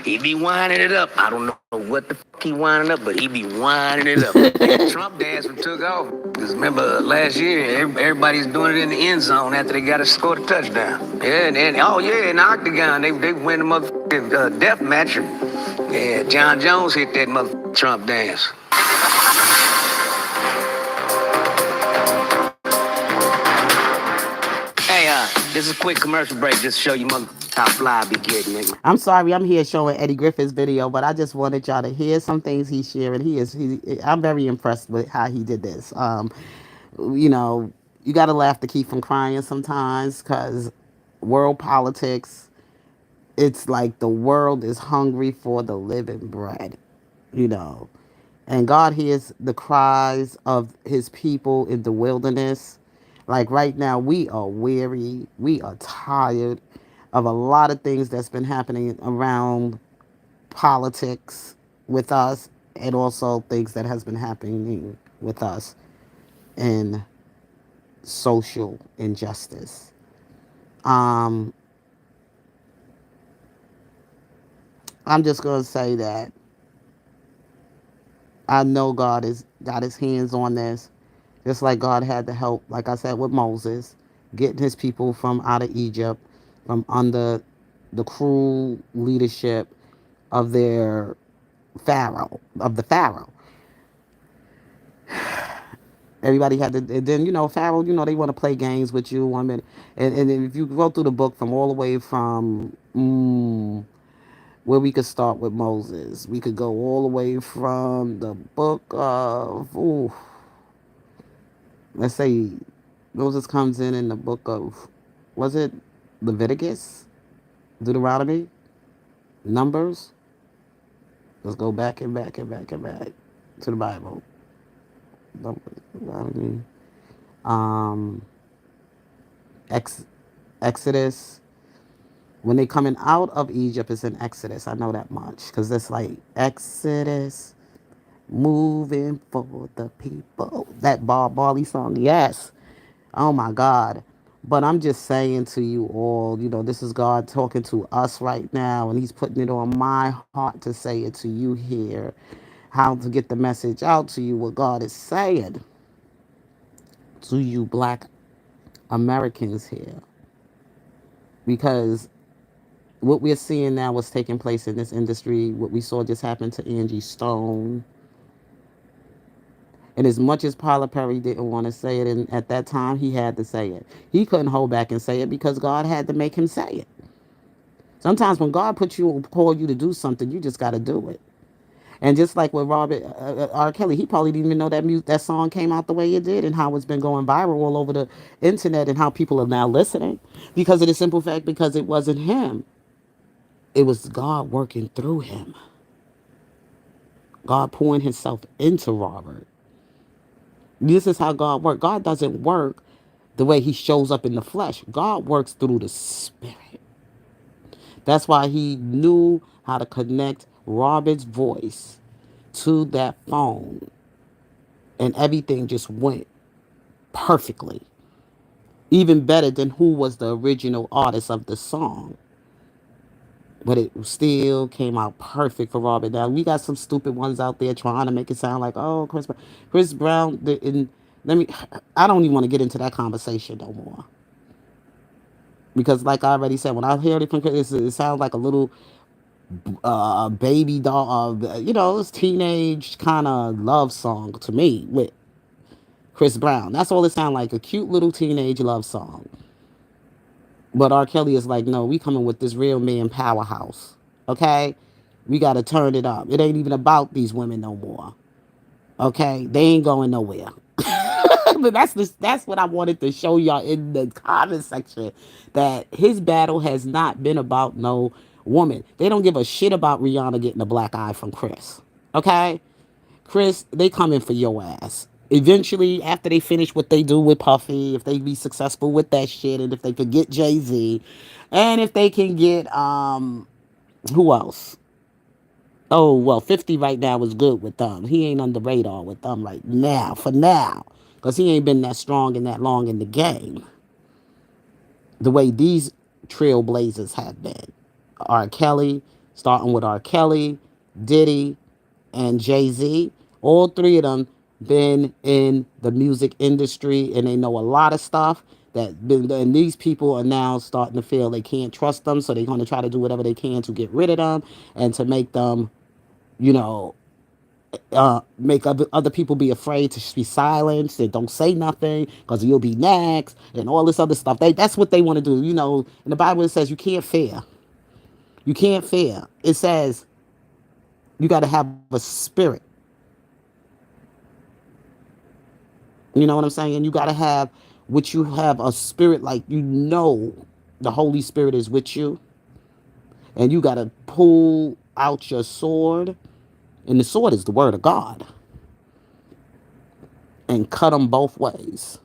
He be winding it up. I don't know what the fuck he winding up, but he be winding it up. And Trump dance took off. Because remember last year, everybody's doing it in the end zone after they got to score the touchdown. Yeah, and oh yeah, in the octagon, they win the motherfucking death match. Yeah, John Jones hit that motherfucking Trump dance. Hey, this is a quick commercial break just to show you mother how fly I be getting, nigga. I'm sorry, I'm here showing Eddie Griffith's video, but I just wanted y'all to hear some things he's sharing. I'm very impressed with how he did this. You know, you got to laugh to keep from crying sometimes because world politics, it's like the world is hungry for the living bread, you know. And God hears the cries of his people in the wilderness. Like right now, we are weary, we are tired of a lot of things that's been happening around politics with us, and also things that has been happening with us in social injustice. Um, I'm just gonna say that I know God has got his hands on this, just like God had to help, like I said, with Moses, getting his people from out of Egypt, from under the cruel leadership of their Pharaoh, of the Pharaoh. Everybody had to, and then, Pharaoh, they want to play games with you 1 minute. And if you go through the book from all the way from, where we could start with Moses, we could go all the way from the book of, let's say Moses comes in the book of, was it Leviticus, Deuteronomy, Numbers? Let's go back and back and back and back to the Bible. Deuteronomy, um, Exodus. When they coming out of Egypt, it's in Exodus. I know that much because it's like Exodus, moving for the people. That Bob Marley song, yes. Oh my God. But I'm just saying to you all, this is God talking to us right now, and he's putting it on my heart to say it to you here, how to get the message out to you, what God is saying to you black Americans here. Because what we're seeing now, what's taking place in this industry, what we saw just happen to Angie Stone. And as much as Paula Perry didn't want to say it, and at that time he had to say it. He couldn't hold back and say it because God had to make him say it. Sometimes when God call you to do something, you just got to do it. And just like with Robert R. Kelly, he probably didn't even know that song came out the way it did, and how it's been going viral all over the internet, and how people are now listening because of the simple fact, because it wasn't him. It was God working through him. God pouring himself into Robert. This is how God works. God doesn't work the way he shows up in the flesh. God works through the spirit. That's why he knew how to connect Robert's voice to that phone. And everything just went perfectly. Even better than who was the original artist of the song. But it still came out perfect for Robert. Now, we got some stupid ones out there trying to make it sound like, oh, Chris Brown. Chris Brown, I don't even want to get into that conversation no more. Because like I already said, when I hear it from Chris, it sounds like a little baby doll, this teenage kind of love song to me with Chris Brown. That's all it sounds like, a cute little teenage love song. But R. Kelly is like, no, we coming with this real man powerhouse. Okay? We got to turn it up. It ain't even about these women no more. Okay? They ain't going nowhere. But that's what I wanted to show y'all in the comment section. That his battle has not been about no woman. They don't give a shit about Rihanna getting a black eye from Chris. Okay? Chris, they coming for your ass. Eventually, after they finish what they do with Puffy, if they be successful with that shit, and if they could get Jay-Z, and if they can get who else? Oh, well, 50 right now is good with them. He ain't on the radar with them right now, for now. Because he ain't been that strong and that long in the game. The way these trailblazers have been. R. Kelly, starting with R. Kelly, Diddy, and Jay-Z. All three of them been in the music industry and they know a lot of stuff and these people are now starting to feel they can't trust them, so they're going to try to do whatever they can to get rid of them and to make them, you know, make other people be afraid to be silenced and don't say nothing because you'll be next and all this other stuff. That's what they want to do. You know, in the Bible it says you can't fear. You can't fear. It says you got to have a spirit. You know what I'm saying? You got to have what you have a spirit, like, you know, the Holy Spirit is with you. And you got to pull out your sword. And the sword is the word of God. And cut them both ways.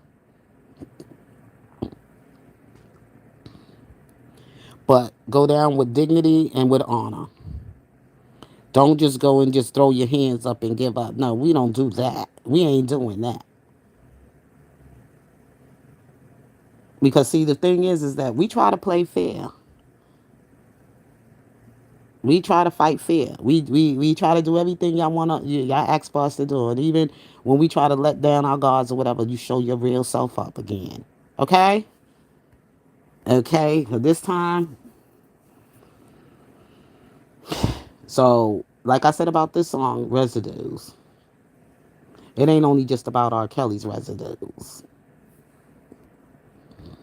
But go down with dignity and with honor. Don't just go and just throw your hands up and give up. No, we don't do that. We ain't doing that. Because see, the thing is that we try to play fair. We try to fight fair. We try to do everything y'all ask for us to do. And even when we try to let down our guards or whatever, you show your real self up again. Okay? Okay? For this time. So, like I said about this song, Residues. It ain't only just about R. Kelly's residues.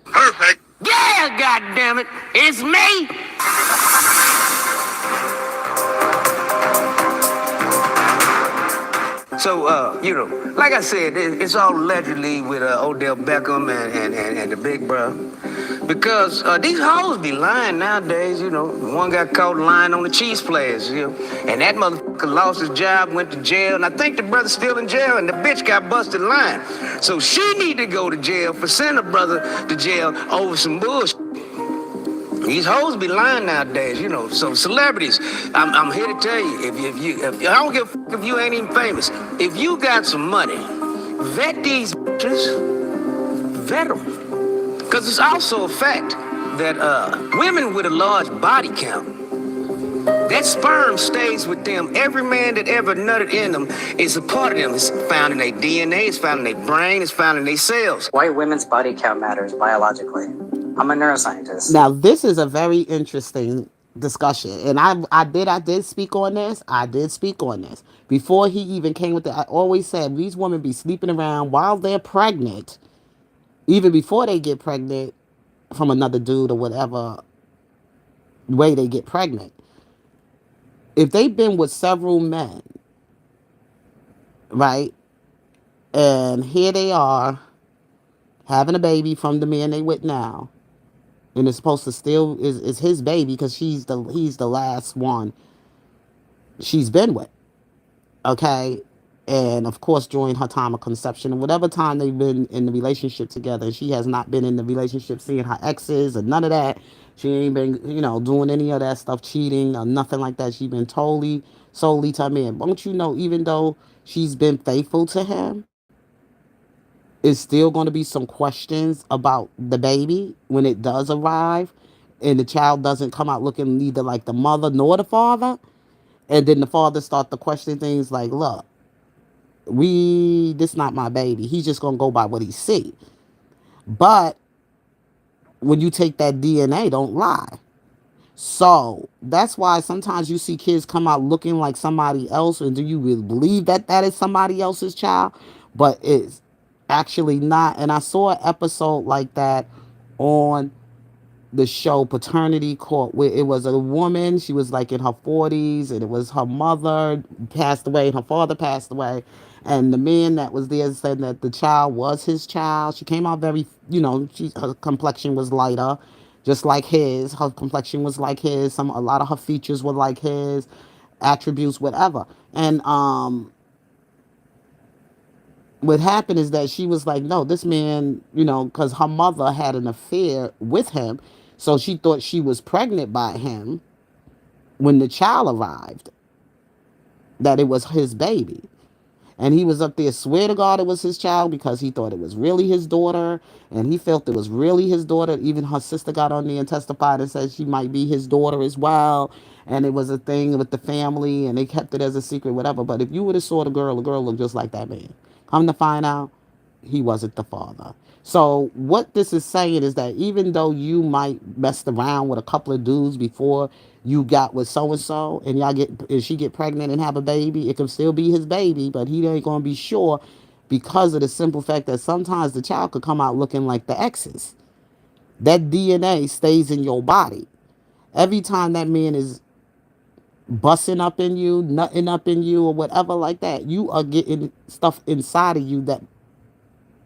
Perfect. Yeah, goddammit. It's me. So, like I said, it's all allegedly with Odell Beckham and the big bro. Because these hoes be lying nowadays, One got caught lying on the Chiefs players, And that motherfucker lost his job, went to jail, and I think the brother's still in jail, and the bitch got busted lying. So she need to go to jail for sending her brother to jail over some bullshit. These hoes be lying nowadays, So celebrities, I'm here to tell you, if I don't give a fuck if you ain't even famous. If you got some money, vet these bitches, vet them, because it's also a fact that women with a large body count, that sperm stays with them. Every man that ever nutted in them is a part of them. It's found in their DNA, it's found in their brain, it's found in their cells. White women's body count matters biologically. I'm a neuroscientist. Now, this is a very interesting discussion. And I did speak on this. I did speak on this. Before he even came with it, I always said these women be sleeping around while they're pregnant, even before they get pregnant from another dude or whatever way they get pregnant. If they've been with several men, right, and here they are having a baby from the man they with now, and it's supposed to still is his baby because he's the last one she's been with, okay? And of course during her time of conception and whatever time they've been in the relationship together, she has not been in the relationship seeing her exes or none of that. She ain't been, doing any of that stuff, cheating or nothing like that. She's been solely to her man. Don't you know, even though she's been faithful to him, it's still going to be some questions about the baby when it does arrive and the child doesn't come out looking neither like the mother nor the father. And then the father start to question things like, look, this not my baby. He's just going to go by what he see. But when you take that DNA, don't lie. So that's why sometimes you see kids come out looking like somebody else. And do you really believe that is somebody else's child? But it's actually not. And I saw an episode like that on the show Paternity Court, where it was a woman, she was like in her 40s, and it was her mother passed away and her father passed away, and the man that was there said that the child was his child. She came out very, her complexion was lighter, just like his. Her complexion was like his. A lot of her features were like his, attributes, whatever. And what happened is that she was like, no, this man, because her mother had an affair with him. So she thought she was pregnant by him when the child arrived, that it was his baby. And he was up there, swear to God it was his child because he thought it was really his daughter. And he felt it was really his daughter. Even her sister got on there and testified and said she might be his daughter as well. And it was a thing with the family and they kept it as a secret, whatever. But if you would have saw the girl looked just like that man. Come to find out, he wasn't the father. So what this is saying is that even though you might mess around with a couple of dudes before you got with so and so, and y'all get and she get pregnant and have a baby, it can still be his baby, but he ain't gonna be sure because of the simple fact that sometimes the child could come out looking like the exes. That DNA stays in your body. Every time that man is busting up in you, nutting up in you, or whatever like that, you are getting stuff inside of you that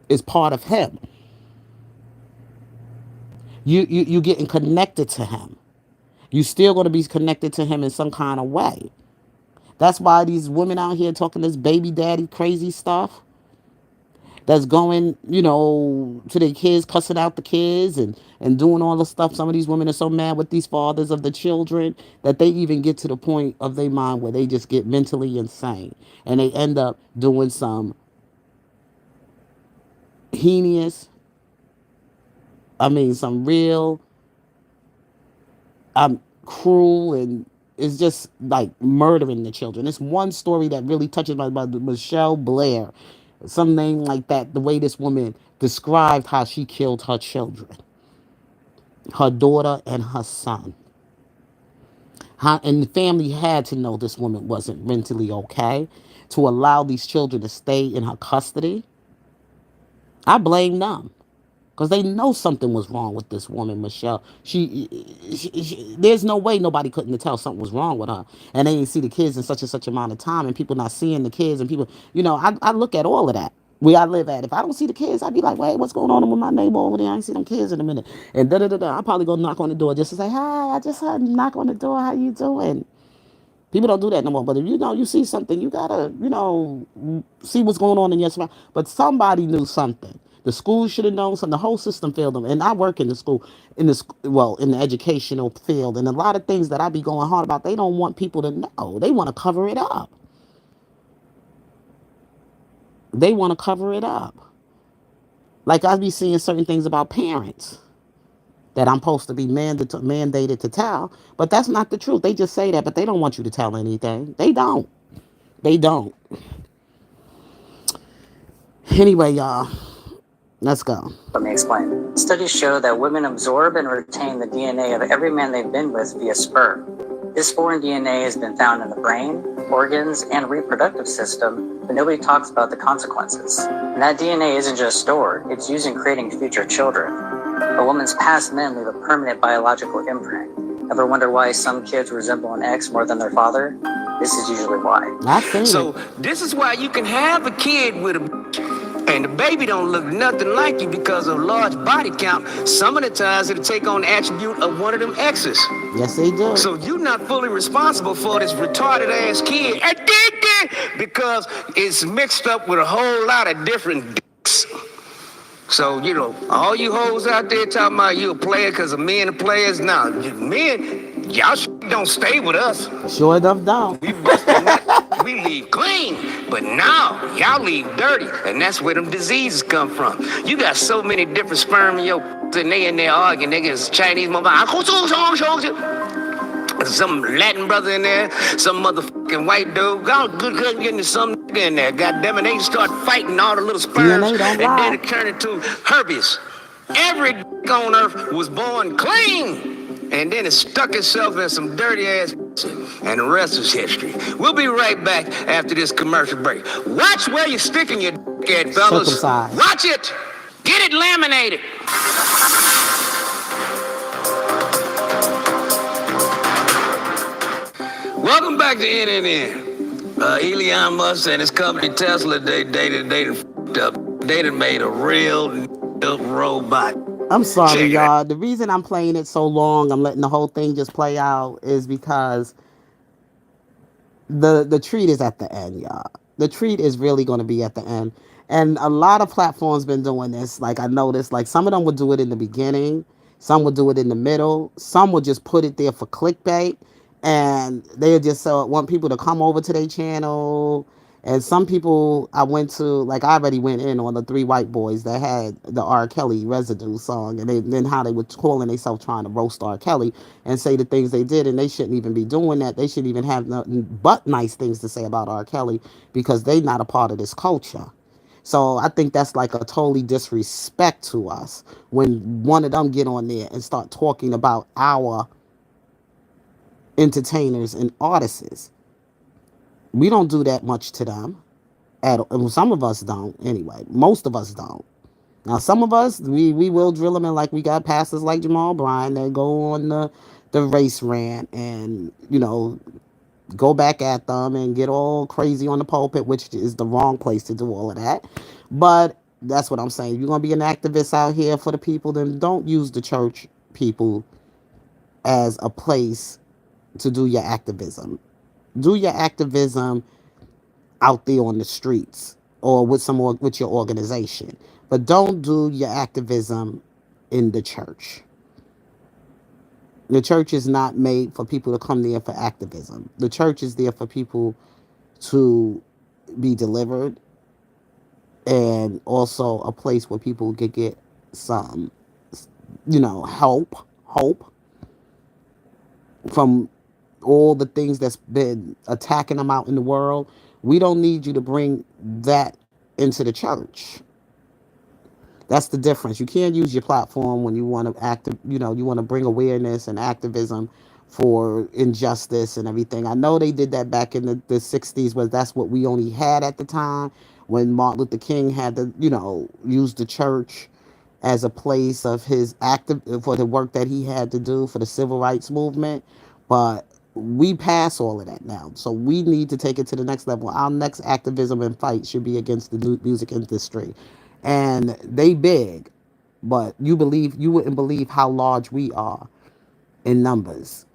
is part of him. You getting connected to him. You still going to be connected to him in some kind of way. That's why these women out here talking this baby daddy crazy stuff. That's going, to their kids, cussing out the kids and doing all the stuff. Some of these women are so mad with these fathers of the children that they even get to the point of their mind where they just get mentally insane. And they end up doing some heinous, some real cruel, and it's just like murdering the children. It's one story that really touches my about Michelle Blair, some name like that, the way this woman described how she killed her children, her daughter and her son. And the family had to know this woman wasn't mentally okay to allow these children to stay in her custody. I blame them. Because they know something was wrong with this woman, Michelle. There's no way nobody couldn't tell something was wrong with her. And they didn't see the kids in such and such amount of time, and people not seeing the kids, and people, I look at all of that. Where I live at. If I don't see the kids, I'd be like, wait, what's going on with my neighbor over there? I ain't see them kids in a minute. And da-da-da-da. I'll probably go knock on the door just to say, hi, I just heard knock on the door. How you doing? People don't do that no more. But if you see something, you gotta, see what's going on in your surroundings. But somebody knew something. The school should have known something. The whole system failed them. And I work in the school, in the educational field. And a lot of things that I be going hard about, they don't want people to know. They want to cover it up. They want to cover it up. Like I be seeing certain things about parents that I'm supposed to be mandated to tell, but that's not the truth. They just say that, but they don't want you to tell anything. They don't. They don't. Anyway, y'all, let's go. Let me explain. Studies show that women absorb and retain the DNA of every man they've been with via sperm. This foreign DNA has been found in the brain, organs, and reproductive system, but nobody talks about the consequences. And that DNA isn't just stored, it's used in creating future children. A woman's past men leave a permanent biological imprint. Ever wonder why some kids resemble an ex more than their father? This is usually why. So this is why you can have a kid with a and the baby don't look nothing like you because of large body count. Some of the times it'll take on the attribute of one of them exes. Yes, they do. So you're not fully responsible for this retarded ass kid because it's mixed up with a whole lot of different dicks. So, all you hoes out there talking about you a player because of men are players. Now, men, y'all don't stay with us. Sure enough, don't. We leave clean, but now y'all leave dirty, and that's where them diseases come from. You got so many different sperm in your and they in there arguing. They get Chinese motherfucker. Some Latin brother in there, some motherfucking white dude. Good getting some nigga in there. God damn it, they start fighting all the little sperms, and then it turned into herpes. Every on earth was born clean, and then it stuck itself in some dirty ass, and the rest is history. We'll be right back after this commercial break. Watch where you're sticking your dick at, fellas. Circumcised. Watch it. Get it laminated. Welcome back to NNN. Elon Musk and his company Tesla, they fucked up. They done made a real robot. I'm sorry, y'all. The reason I'm playing it so long, I'm letting the whole thing just play out, is because the treat is at the end, y'all. The treat is really going to be at the end. And a lot of platforms been doing this. Like I noticed, like some of them would do it in the beginning. Some would do it in the middle. Some would just put it there for clickbait. And they just want people to come over to their channel And some people I went to, like I already went in on the three white boys that had the R. Kelly residue song, and then how they were calling themselves trying to roast R. Kelly and say the things they did, and they shouldn't even be doing that. They shouldn't even have nothing but nice things to say about R. Kelly because they not a part of this culture. So I think that's like a totally disrespect to us when one of them get on there and start talking about our entertainers and artists. We don't do that much to them. Some of us don't anyway. Most of us don't. Now some of us we will drill them in, like we got pastors like Jamal Bryan that go on the race rant and go back at them and get all crazy on the pulpit, which is the wrong place to do all of that. But that's what I'm saying. If you're gonna be an activist out here for the people, then don't use the church people as a place to do your activism. Do your activism out there on the streets or with your organization. But don't do your activism in the church. The church is not made for people to come there for activism. The church is there for people to be delivered and also a place where people could get some, hope from all the things that's been attacking them out in the world. We don't need you to bring that into the church. That's the difference. You can't use your platform when you want to you want to bring awareness and activism for injustice and everything. I know they did that back in the 60s, but that's what we only had at the time when Martin Luther King had to, use the church as a place of his active for the work that he had to do for the civil rights movement. But we pass all of that now. So we need to take it to the next level. Our next activism and fight should be against the music industry. And they big, but you wouldn't believe how large we are in numbers.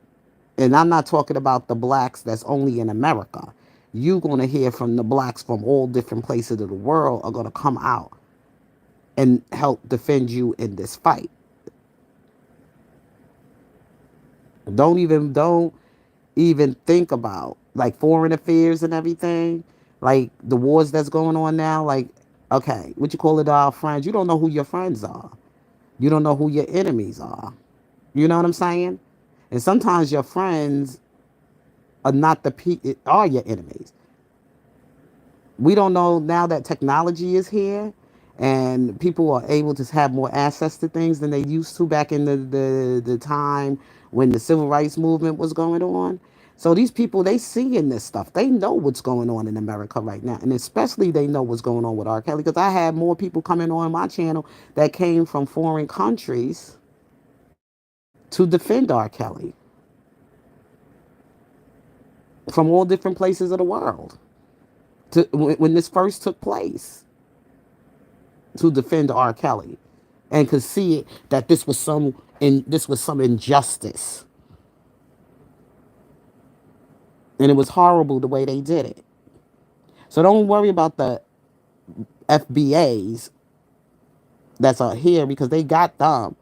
And I'm not talking about the blacks that's only in America. You're going to hear from the blacks from all different places of the world are going to come out and help defend you in this fight. Don't even think about like foreign affairs and everything, like the wars that's going on now. Like, okay, what you call it, our friends? You don't know who your friends are. You don't know who your enemies are. You know what I'm saying? And sometimes your friends are not are your enemies. We don't know now that technology is here and people are able to have more access to things than they used to back in the time when the civil rights movement was going on. So these people, they seeing this stuff. They know what's going on in America right now. And especially they know what's going on with R. Kelly. Because I had more people coming on my channel that came from foreign countries to defend R. Kelly from all different places of the world when this first took place, to defend R. Kelly and could see it that this was some injustice. And it was horrible the way they did it. So don't worry about the FBAs that's out here because they got them.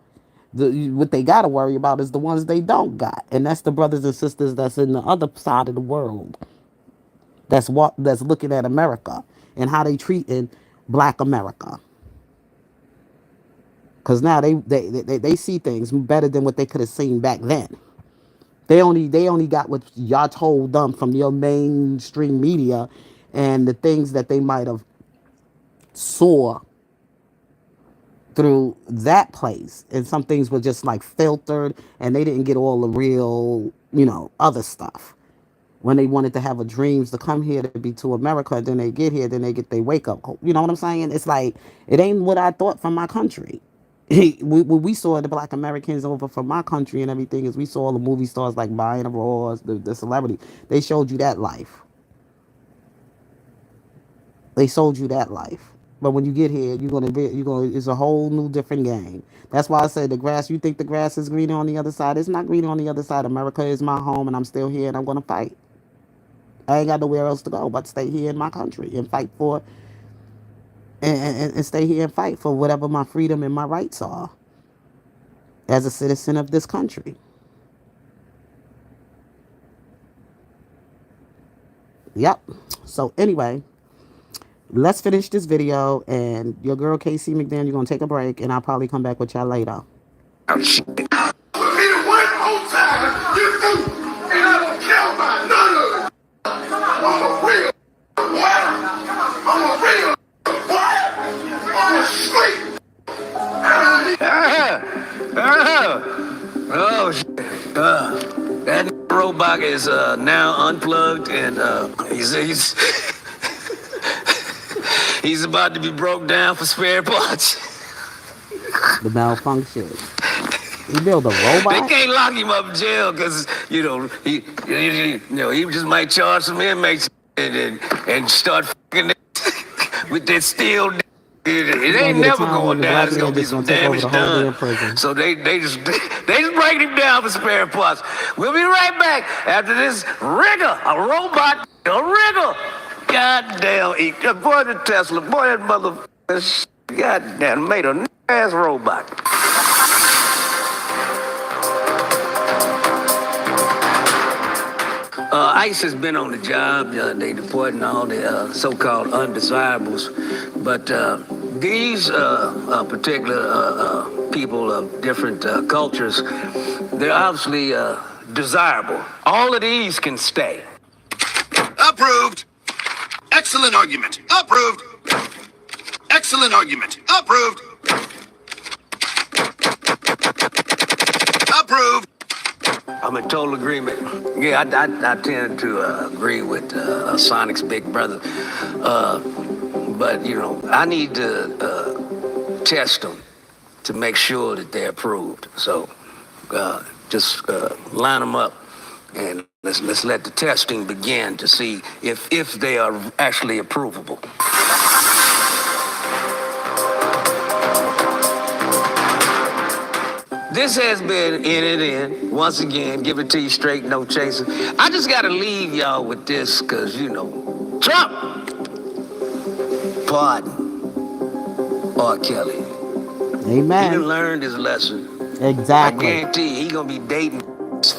What they got to worry about is the ones they don't got. And that's the brothers and sisters that's in the other side of the world. That's looking at America and how they treating Black America. Because now they see things better than what they could have seen back then. They only got what y'all told them from your mainstream media and the things that they might have saw through that place. And some things were just like filtered and they didn't get all the real, other stuff. When they wanted to have a dreams to come here to be to America, and then they get here, then they get their wake up call. You know what I'm saying? It's like, it ain't what I thought from my country. We saw the Black Americans over from my country and everything is we saw the movie stars like Brian Ross, the celebrity. They showed you that life. They sold you that life. But when you get here, it's a whole new different game. That's why I said you think the grass is greener on the other side. It's not green on the other side. America is my home and I'm still here and I'm going to fight. I ain't got nowhere else to go but stay here in my country and fight for and stay here and fight for whatever my freedom and my rights are as a citizen of this country. Yep. So anyway, let's finish this video, and your girl KC McDaniel, you're gonna take a break, and I'll probably come back with y'all later. Oh, shit. One whole time, you do, and I don't care about none of it. I'm a real what? I'm a real what? I'm a straight. Oh, shit. That robot is now unplugged, and he's he's about to be broke down for spare parts. The malfunction. You build a They robot? can't lock him up in jail because he just might charge some inmates and start fucking with that steel. It gonna ain't get a never time when going the down. black It's man gonna be just some gonna take over damage the whole damn done. prison. So they just breaking him down for spare parts. We'll be right back after this rigger, a robot, a rigger. Goddamn, boy, the Tesla, boy, that motherfucker, goddamn, made a ass robot. ICE has been on the job. They deporting all the so-called undesirables, but these particular people of different cultures, they're obviously desirable. All of these can stay. Approved. Excellent argument. Approved. Excellent argument. Approved. Approved. I'm in total agreement. Yeah, I tend to agree with Sonic's big brother. But, I need to test them to make sure that they're approved. So just line them up and let's let the testing begin to see if they are actually approvable. This has been In It In. Once again, give it to you straight, no chasing. I just got to leave y'all with this because, Trump, pardon R. Kelly. He Amen. done learned his lesson. Exactly. I guarantee you, he going to be dating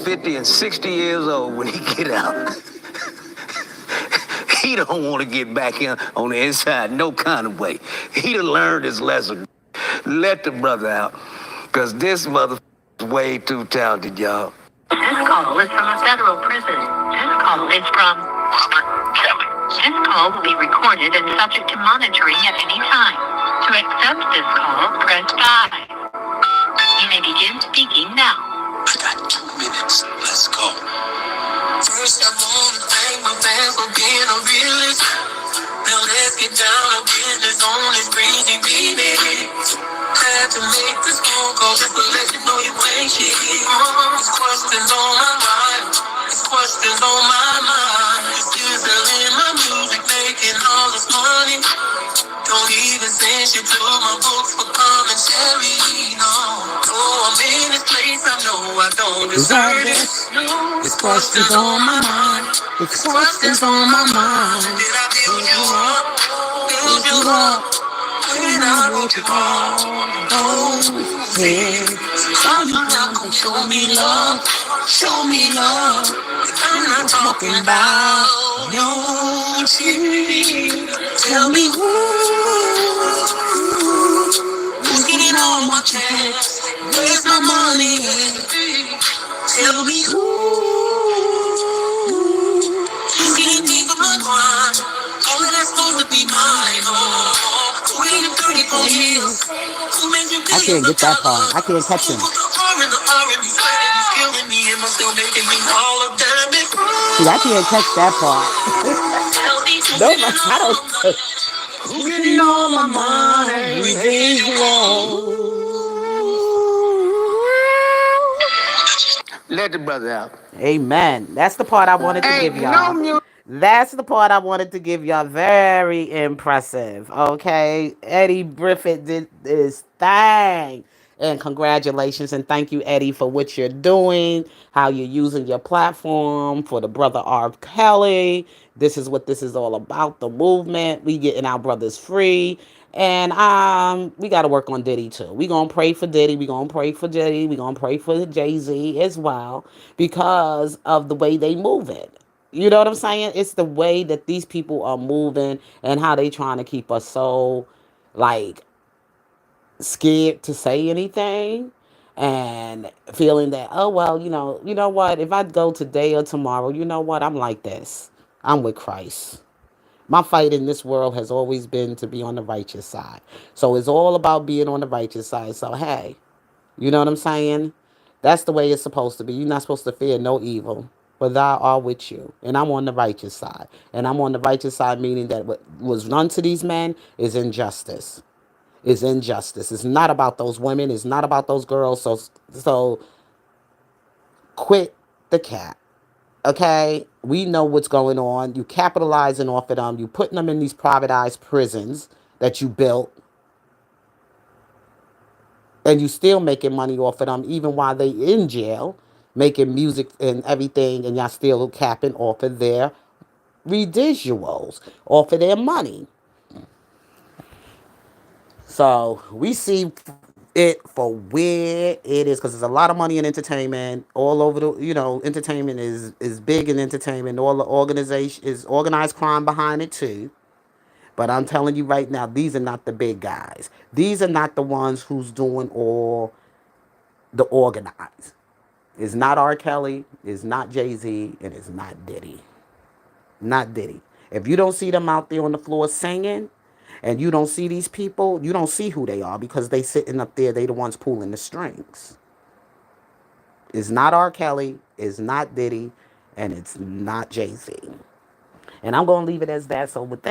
50 and 60 years old when he get out. He don't want to get back in on the inside no kind of way. He done learned his lesson. Let the brother out. Because this motherfucker is way too talented, y'all. This call is from a federal prison. This call is from Robert Kelly. This call will be recorded and subject to monitoring at any time. To accept this call, press 5. You may begin speaking now. I got 2 minutes. Let's go. First, I want to thank my fans for being a realist. Now let's get down to business on this crazy baby. Had to make this phone call just to let you know you ain't shit. These questions on my mind. These questions on my mind. Still selling my music, making all this money. Don't even send shit to my books for commentary, no. Oh, I'm in this place, I know I don't deserve it. This questions on my mind. This questions on my mind. Did I build you up? Build you up? When I wrote you all, yeah. Come on, come show me love. Show me love. I'm not talking about your cheating. Tell me who's getting on my chest? Where's my money at? Tell me who's getting deep in my grind? All of that's supposed to be mine. Oh, 20 to 34 years. Who made you I can't get that part. I can't catch him. See, I can't catch that part. No, I don't. Who's getting on my mind? Let the brother out. Amen. That's the part I wanted to give y'all. That's the part I wanted to give y'all. Very impressive. Okay. Eddie Griffith did his thing. And congratulations and thank you, Eddie, for what you're doing, how you're using your platform for the brother R. Kelly. This is what this is all about, the movement. We getting our brothers free. And we got to work on Diddy too. We going to pray for Diddy. We going to pray for Diddy. We going to pray for Jay-Z as well because of the way they move it. You know what I'm saying? It's the way that these people are moving and how they trying to keep us so like scared to say anything and feeling that, oh well, you know what, if I go today or tomorrow, you know what, I'm like this. I'm with Christ. My fight in this world has always been to be on the righteous side. So it's all about being on the righteous side. So hey, you know what I'm saying? That's the way it's supposed to be. You're not supposed to fear no evil, but thou art with you. And I'm on the righteous side. And I'm on the righteous side, meaning that what was done to these men is injustice. Is injustice. It's not about those women. It's not about those girls. So quit the cap. Okay? We know what's going on. You capitalizing off of them. You putting them in these privatized prisons that you built. And you still making money off of them even while they in jail, making music and everything, and y'all still capping off of their residuals, off of their money. So we see it for where it is, because there's a lot of money in entertainment all over the, entertainment is big in entertainment. All the organization is organized crime behind it too. But I'm telling you right now, these are not the big guys. These are not the ones who's doing all the organized. It's not R. Kelly, it's not Jay-Z, and it's not Diddy. Not Diddy. If you don't see them out there on the floor singing, and you don't see these people, you don't see who they are, because they sitting up there, they the ones pulling the strings. It's not R. Kelly, it's not Diddy, and it's not Jay-Z. And I'm going to leave it as that. So with that,